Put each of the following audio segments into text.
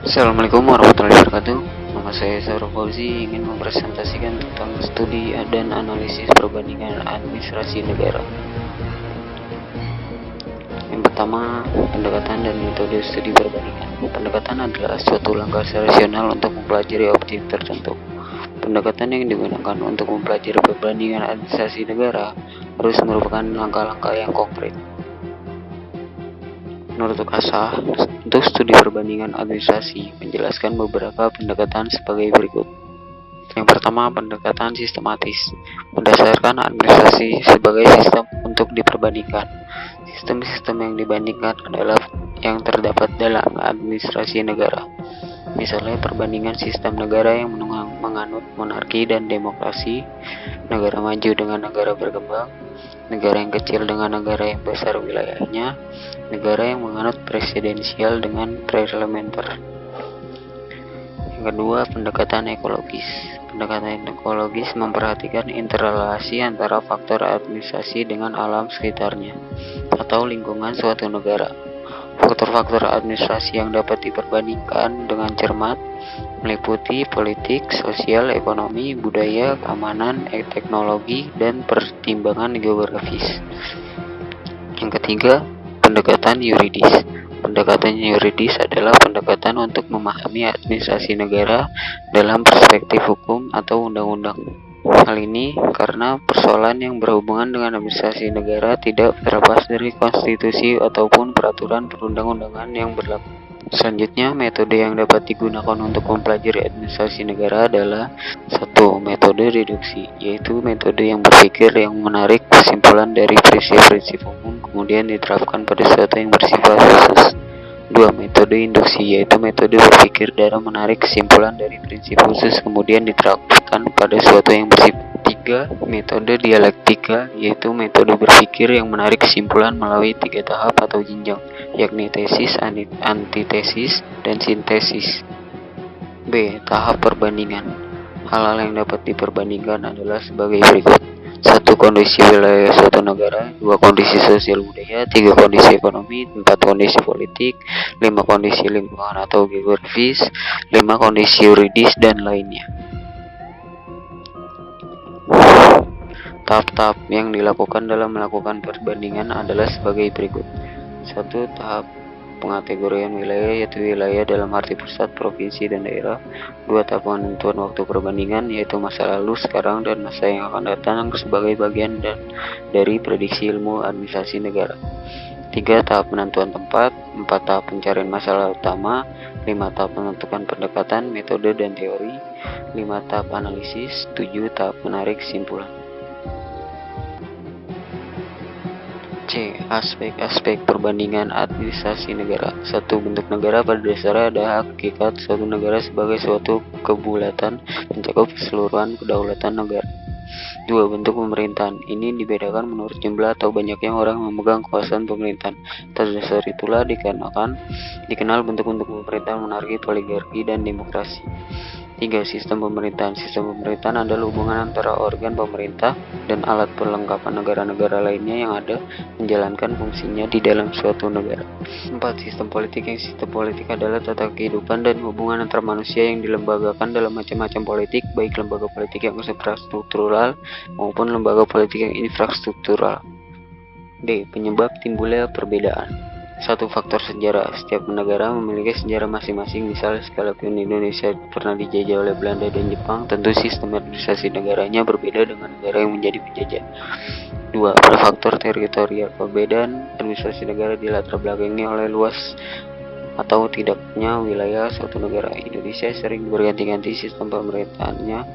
Assalamualaikum warahmatullahi wabarakatuh. Nama saya Sahrul Fauzi, ingin mempresentasikan tentang studi dan analisis perbandingan administrasi negara. Yang pertama, pendekatan dan metode studi perbandingan. Pendekatan adalah suatu langkah rasional untuk mempelajari objek tertentu. Pendekatan yang digunakan untuk mempelajari perbandingan administrasi negara harus merupakan langkah-langkah yang konkret. Menurut UKASA, untuk studi perbandingan administrasi menjelaskan beberapa pendekatan sebagai berikut. Yang pertama, pendekatan sistematis. Berdasarkan administrasi sebagai sistem untuk diperbandingkan. Sistem-sistem yang dibandingkan adalah yang terdapat dalam administrasi negara. Misalnya perbandingan sistem negara yang menganut monarki dan demokrasi, negara maju dengan negara berkembang, negara yang kecil dengan negara yang besar wilayahnya, negara yang menganut presidensial dengan parlementer. Yang kedua, pendekatan ekologis. Pendekatan ekologis memperhatikan interrelasi antara faktor administrasi dengan alam sekitarnya atau lingkungan suatu negara. Faktor-faktor administrasi yang dapat diperbandingkan dengan cermat meliputi politik, sosial, ekonomi, budaya, keamanan, teknologi, dan pertimbangan geografis. Yang ketiga, pendekatan yuridis. Pendekatan yuridis adalah pendekatan untuk memahami administrasi negara dalam perspektif hukum atau undang-undang. Hal ini karena persoalan yang berhubungan dengan administrasi negara tidak terlepas dari konstitusi ataupun peraturan perundang-undangan yang berlaku. Selanjutnya, metode yang dapat digunakan untuk mempelajari administrasi negara adalah satu, metode reduksi, yaitu metode yang berpikir yang menarik kesimpulan dari prinsip-prinsip umum kemudian diterapkan pada sesuatu yang bersifat khusus. 2. Metode induksi, yaitu metode berpikir dalam menarik kesimpulan dari prinsip khusus kemudian diterapkan pada sesuatu yang bersifat. 3. Metode dialektika, yaitu metode berpikir yang menarik kesimpulan melalui 3 tahap atau jenjang, yakni tesis, antitesis, dan sintesis. B. Tahap perbandingan. Hal-hal yang dapat diperbandingkan adalah sebagai berikut. 1. Kondisi wilayah suatu negara. 2. Kondisi sosial budaya. 3. Kondisi ekonomi. 4. Kondisi politik. 5. Kondisi lingkungan atau geografis. 5. Kondisi yuridis dan lainnya. Tahap-tahap yang dilakukan dalam melakukan perbandingan adalah sebagai berikut. 1. Tahap pengategorian wilayah, yaitu wilayah dalam arti pusat, provinsi, dan daerah. 2. Tahap penentuan waktu perbandingan, yaitu masa lalu, sekarang, dan masa yang akan datang sebagai bagian dari prediksi ilmu administrasi negara. 3. Tahap penentuan tempat. 4. Tahap pencarian masalah utama. 5. Tahap menentukan pendekatan, metode, dan teori. 5. Tahap analisis. 7. Tahap menarik kesimpulan. C. Aspek-aspek perbandingan administrasi negara. 1. Bentuk negara. Pada dasarnya ada hakikat suatu negara sebagai suatu kebulatan mencakup keseluruhan kedaulatan negara. 2. Bentuk pemerintahan. Ini dibedakan menurut jumlah atau banyaknya orang memegang kekuasaan pemerintahan. Atas dasar itulah dikenal bentuk-bentuk pemerintahan monarki, oligarki, dan demokrasi. 3. Sistem pemerintahan. Sistem pemerintahan adalah hubungan antara organ pemerintah dan alat perlengkapan negara-negara lainnya yang ada menjalankan fungsinya di dalam suatu negara. 4. Sistem politik. Sistem politik adalah tata kehidupan dan hubungan antar manusia yang dilembagakan dalam macam-macam politik, baik lembaga politik yang suprastruktural maupun lembaga politik yang infrastruktural. D. Penyebab timbulnya perbedaan. 1. Faktor sejarah. Setiap negara memiliki sejarah masing-masing. Misalnya, sekalipun Indonesia pernah dijajah oleh Belanda dan Jepang, tentu sistem administrasi negaranya berbeda dengan negara yang menjadi penjajah. 2. Pada faktor teritorial. Perbedaan administrasi negara dilatar belakangi oleh luas atau tidaknya wilayah suatu negara. Indonesia sering berganti-ganti sistem pemerintahannya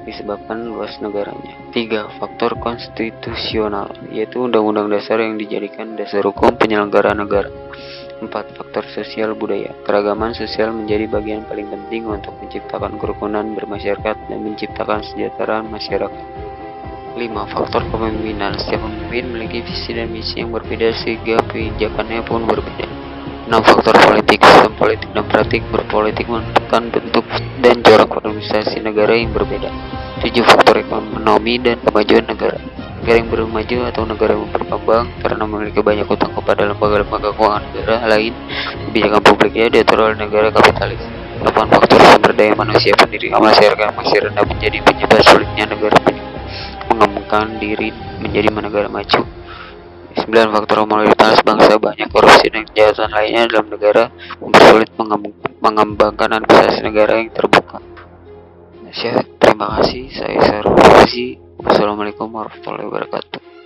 disebabkan luas negaranya. 3. Faktor konstitusional, yaitu undang-undang dasar yang dijadikan dasar hukum penyelenggara negara. 4. Faktor sosial budaya. Keragaman sosial menjadi bagian paling penting untuk menciptakan kerukunan bermasyarakat dan menciptakan kesejahteraan masyarakat. 5. Faktor kepemimpinan. Setiap pemimpin memiliki visi dan misi yang berbeda sehingga kebijakannya pun berbeda. 6. Faktor politik. Sistem politik dan praktik berpolitik menentukan bentuk dan corak administrasi negara yang berbeda. 7. Faktor ekonomi dan kemajuan negara. negara yang belum maju atau negara yang berkembang karena memiliki banyak utang kepada lembaga-lembaga keuangan negara lain. Kebijakan publiknya diatur oleh negara kapitalis. 8. Faktor sumber daya manusia. Pendidikan masyarakat masih rendah menjadi penyebab sulitnya negara mengembangkan diri menjadi negara maju. 9. Faktor moralitas bangsa. Banyak korupsi dan kejahatan lainnya dalam negara mempersulit mengembangkan administrasi negara yang terbuka. Terima kasih, saya Sarul Fauzi. Wassalamualaikum warahmatullahi wabarakatuh.